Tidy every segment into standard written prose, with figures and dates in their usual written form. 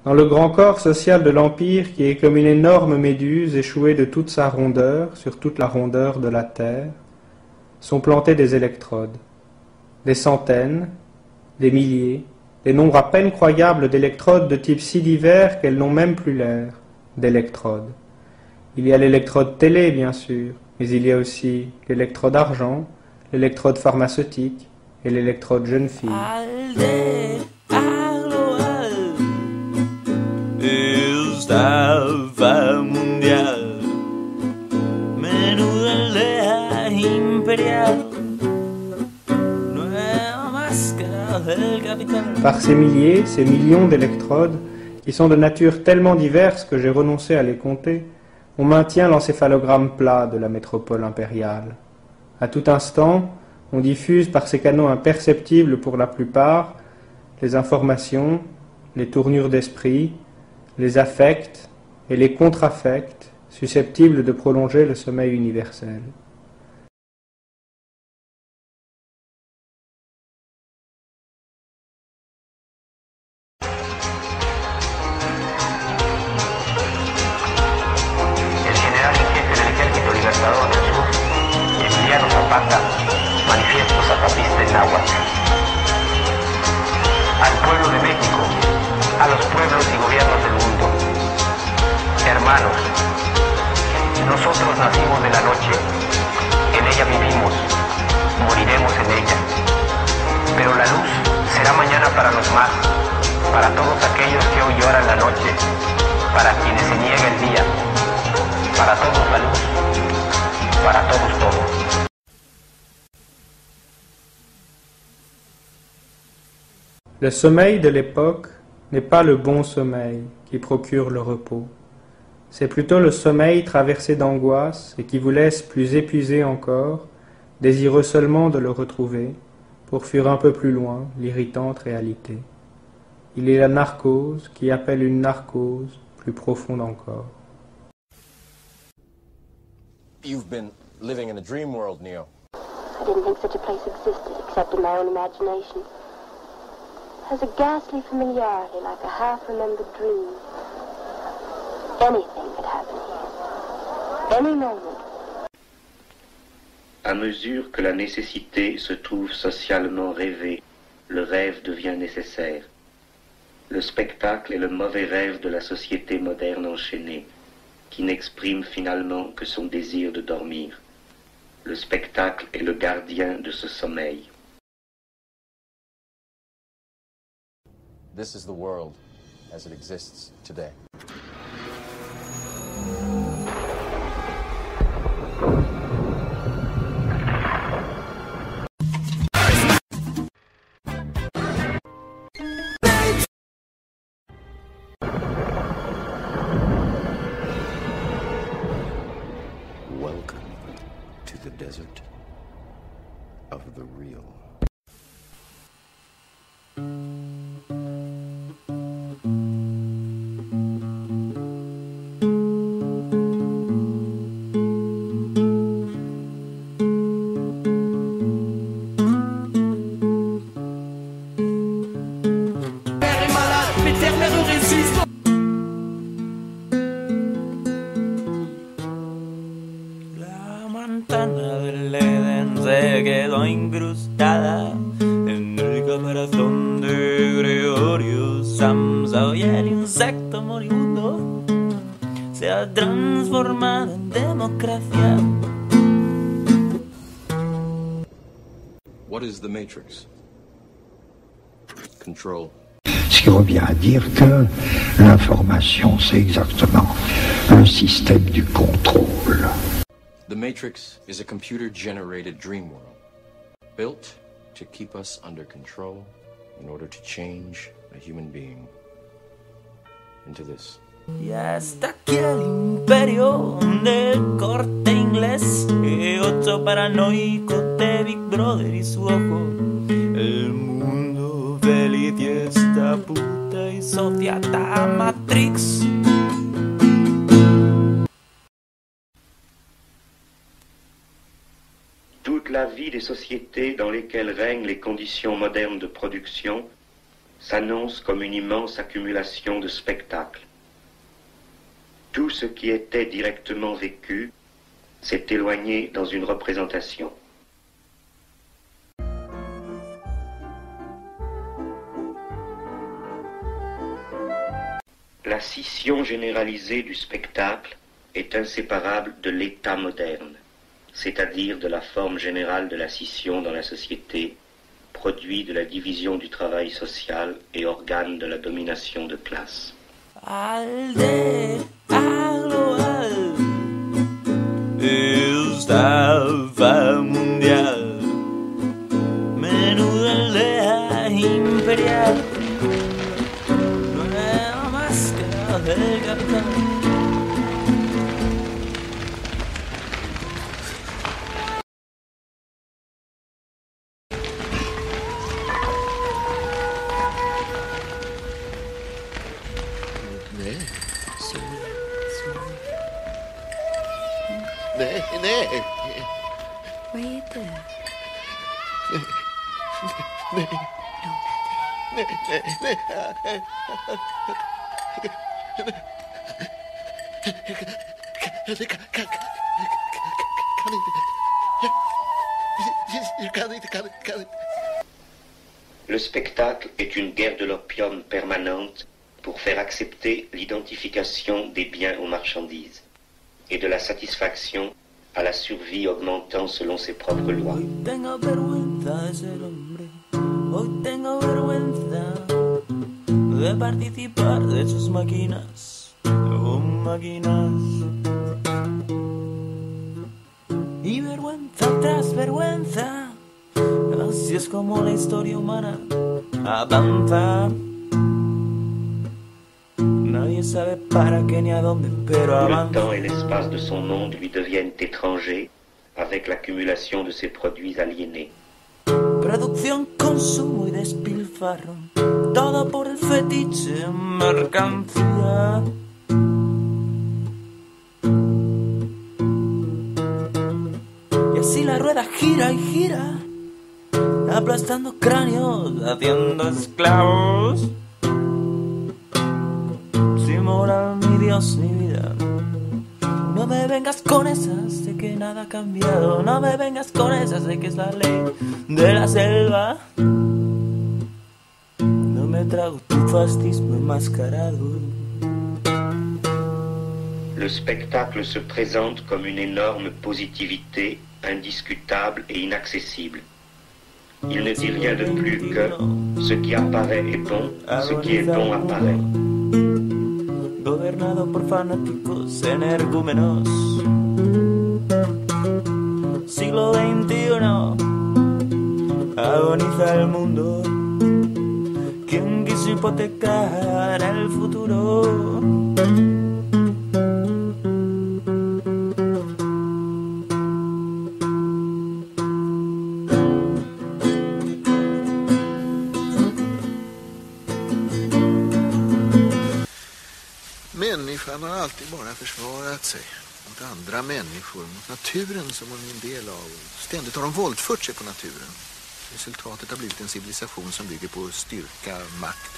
Dans le grand corps social de l'Empire qui est comme une énorme méduse échouée de toute sa rondeur sur toute la rondeur de la Terre, sont plantés des électrodes. Des centaines, des milliers, des nombres à peine croyables d'électrodes de type si divers qu'elles n'ont même plus l'air d'électrodes. Il y a l'électrode télé, bien sûr, mais il y a aussi l'électrode argent, l'électrode pharmaceutique et l'électrode jeune fille. Par ces milliers, ces millions d'électrodes, qui sont de nature tellement diverse que j'ai renoncé à les compter, on maintient l'encéphalogramme plat de la métropole impériale. À tout instant, on diffuse par ces canaux imperceptibles pour la plupart les informations, les tournures d'esprit, les affects et les contre-affects susceptibles de prolonger le sommeil universel. Al pueblo de México, a los pueblos y gobiernos del mundo. Hermanos, nosotros nacimos de la noche, en ella vivimos, moriremos en ella. Pero la luz será mañana para los más, para todos aquellos que hoy lloran la noche, para quienes se niega el día, para todos la luz, para todos todo. Le sommeil de l'époque n'est pas le bon sommeil qui procure le repos. C'est plutôt le sommeil traversé d'angoisse et qui vous laisse plus épuisé encore, désireux seulement de le retrouver, pour fuir un peu plus loin l'irritante réalité. Il est la narcose qui appelle une narcose plus profonde encore. You've been living in a dream world, Neo. I didn't think such a place existed except in my own imagination. Has a ghastly familiarity like a half-remembered dream. Anything could happen here. Any moment. À mesure que la nécessité se trouve socialement rêvée, le rêve devient nécessaire. Le spectacle est le mauvais rêve de la société moderne enchaînée, qui n'exprime finalement que son désir de dormir. Le spectacle est le gardien de ce sommeil. This is the world as it exists today. Welcome to the desert of the real. La manzana del Edén se quedó incrustada en el caparazón de Gregorio Samsa, y el insecto moribundo se ha transformado en democracia. What is the Matrix? Control. Ce qui revient à dire que l'information, c'est exactement le système du contrôle. The Matrix is a computer-generated dream world, built to keep us under control in order to change a human being into this. Y hasta aquí el imperio del corte inglés, y 8 paranoicos de Big Brother y su ojo. El mundo feliz y esta puta y sociata Matrix. Toute la vie des sociétés dans lesquelles règnent les conditions modernes de production s'annonce comme une immense accumulation de spectacles. Tout ce qui était directement vécu s'est éloigné dans une représentation. La scission généralisée du spectacle est inséparable de l'état moderne, c'est-à-dire de la forme générale de la scission dans la société, produit de la division du travail social et organe de la domination de classe. Aldea global, estafa mundial, menuda aldea imperial, nueva máscara del capitán. Nej. Vad är det? Nej. Le spectacle est une guerre de l'opium permanente pour faire accepter l'identification des biens aux marchandises et de la satisfaction à la survie augmentant selon ses propres lois. Hoy tengo vergüenza de ser hombre, hoy tengo vergüenza de participar de sus máquinas, máquinas. Y vergüenza tras vergüenza, así es como la historia humana avanza. Nadie sabe para qué ni a dónde, pero avanza. Le temps et l'espace de son monde lui deviennent étrangers avec l'accumulation de ses produits aliénés. Producción, consumo y despilfarro, todo por el fetiche mercancía. Y así la rueda gira y gira, aplastando cráneos, haciendo esclavos. Sin moral, ni Dios, ni vida. No me vengas con esas de que nada ha cambiado. No me vengas con esas de que es la ley de la selva. No me trago tu fascismo enmascarado. Le spectacle se présente comme une énorme positivité indiscutable et inaccessible. Il ne dit rien de plus que ce qui apparaît est bon, ce qui est bon apparaît. Gobernado por fanáticos energúmenos. Siglo XXI, agoniza el mundo. ¿Quién quiso hipotecar el futuro? Människan har alltid bara försvarat sig mot andra människor, mot naturen som hon är en del av. Ständigt har de våldfört sig på naturen. Resultatet har blivit en civilisation som bygger på styrka, makt,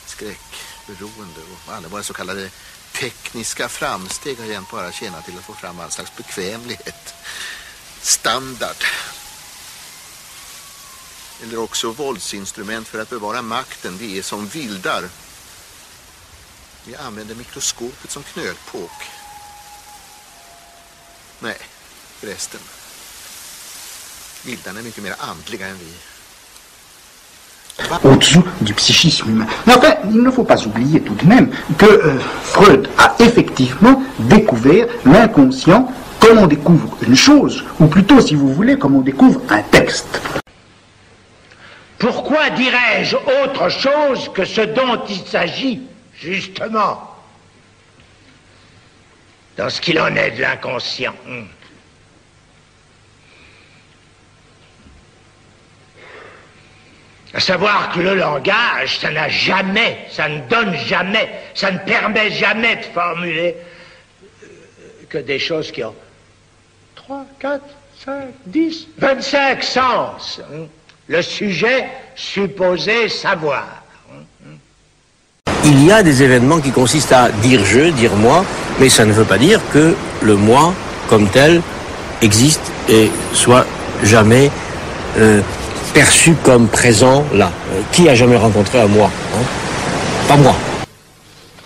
skräck, beroende och alla våra så kallade tekniska framsteg har egentligen bara tjänat till att få fram all slags bekvämlighet, standard. Eller också våldsinstrument för att bevara makten. Vi är som vildar. Vi använder mikroskopet som knölpåk. Nej, förresten. Vildarna är mycket mer andliga än vi. Au-dessous du psychisme humain. Mais enfin, il ne faut pas oublier tout de même que Freud a effectivement découvert l'inconscient comme on découvre une chose, ou plutôt, si vous voulez, comme on découvre un texte. Pourquoi dirais-je autre chose que ce dont il s'agit, justement, dans ce qu'il en est de l'inconscient? À savoir que le langage, ça n'a jamais, ça ne donne jamais, ça ne permet jamais de formuler que des choses qui ont 3, 4, 5, 10, 25 sens. Le sujet supposé savoir. il y a des événements qui consistent à dire je, dire moi, mais ça ne veut pas dire que le moi, comme tel, existe et soit jamais perçu comme présent là. Qui a jamais rencontré un moi, hein? Pas moi.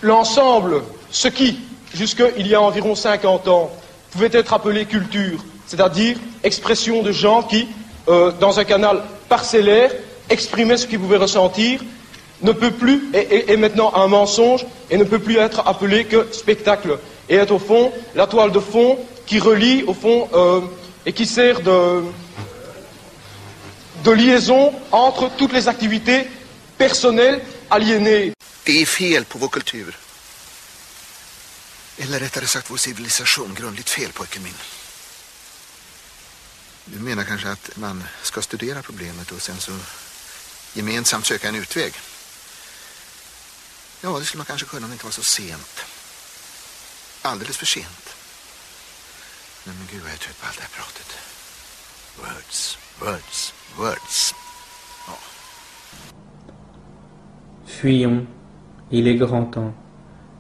L'ensemble, ce qui, jusqu'il y a environ 50 ans, pouvait être appelé culture, c'est-à-dire expression de gens qui, dans un canal parcellaire, exprimaient ce qu'ils pouvaient ressentir, ne peut plus, est maintenant un mensonge, et ne peut plus être appelé que spectacle, et est au fond la toile de fond qui relie, au fond, et qui sert de liaison entre toutes les activités personnelles aliénées. Det är fel på vår kultur. Eller rättare sagt vår civilisation, grundligt fel, pojken min. Du menar kanske att man ska studera problemet och sen så gemensamt söka en utväg? Ja, det skulle man kanske kunna om det inte var så sent. Alldeles för sent. Nej, men gud vad jag är trött på allt det här pratet. Words, words, words. Ja. Fuyons, il est grand temps.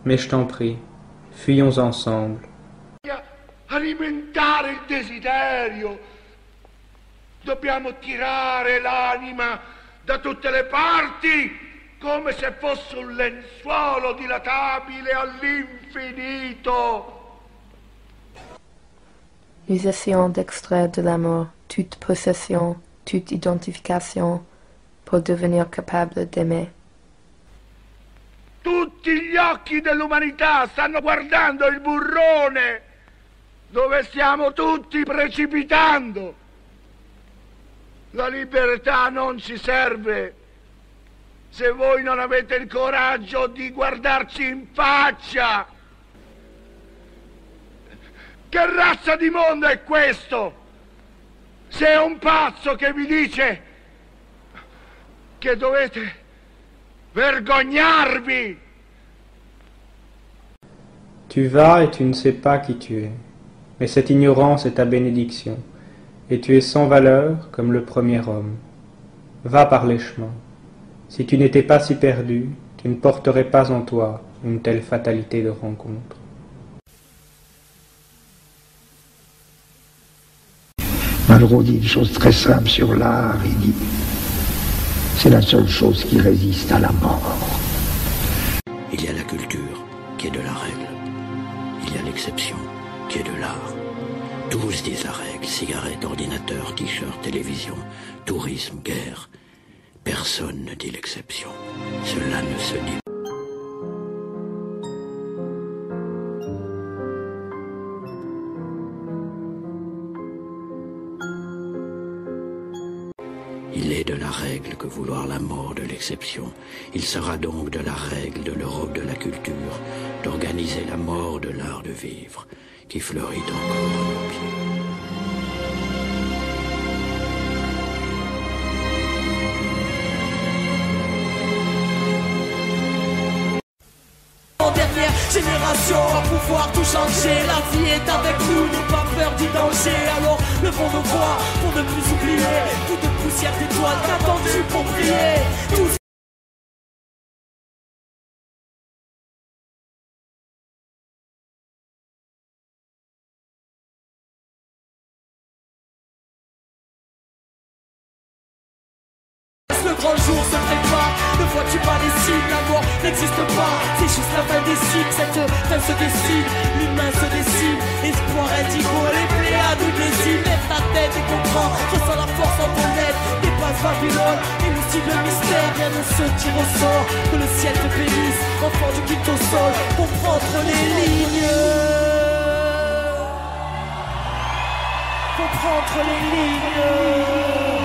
Mais je t'en prie, fuyons ensemble. Alimentare il desiderio. Dobbiamo tirare l'anima da tutte le parti, come se fosse un lenzuolo dilatabile all'infinito. Nous essayons d'extraire de l'amour toute possession, toute identification, pour devenir capable d'aimer. Tutti gli occhi dell'umanità stanno guardando il burrone, dove stiamo tutti precipitando. La libertà non ci serve se voi non avete il coraggio di guardarci in faccia. Che razza di mondo è questo? Se è un pazzo che vi dice che dovete vergognarvi. Tu vas et tu ne sais pas qui tu es, mais cette ignorance est ta bénédiction, et tu es sans valeur comme le premier homme. Va par les chemins. Si tu n'étais pas si perdu, tu ne porterais pas en toi une telle fatalité de rencontre. Malraux dit une chose très simple sur l'art, il dit c'est la seule chose qui résiste à la mort. Il y a la culture qui est de la règle. Il y a l'exception qui est de l'art. Tous disent la règle, cigarettes, ordinateurs, t-shirts, télévision, tourisme, guerre. Personne ne dit l'exception. Cela ne se dit pas. Il est de la règle que vouloir la mort de l'exception. Il sera donc de la règle de l'Europe de la culture d'organiser la mort de l'art de vivre qui fleurit encore à nos pieds. Dernière génération à pouvoir tout changer. La vie est avec nous, n'aie pas peur du danger. Alors levons nos voix pour ne plus oublier toute poussière d'étoiles qu'attendu pour briller. Tous le grand jour se prépare, ne vois-tu pas les signes? La mort n'existe pas, c'est juste la fin des signes. Cette fin se dessine, l'humain se dessine. Espoir, indigo, les pléiades nous désignent. Lève ta tête et comprends, ressens la force en ton être. Dépasse Babylone, élucide le mystère. Rien ne se tire au sort, que le ciel te bénisse. Enfant du quitte au sol, comprends entre les lignes. Comprends entre les lignes.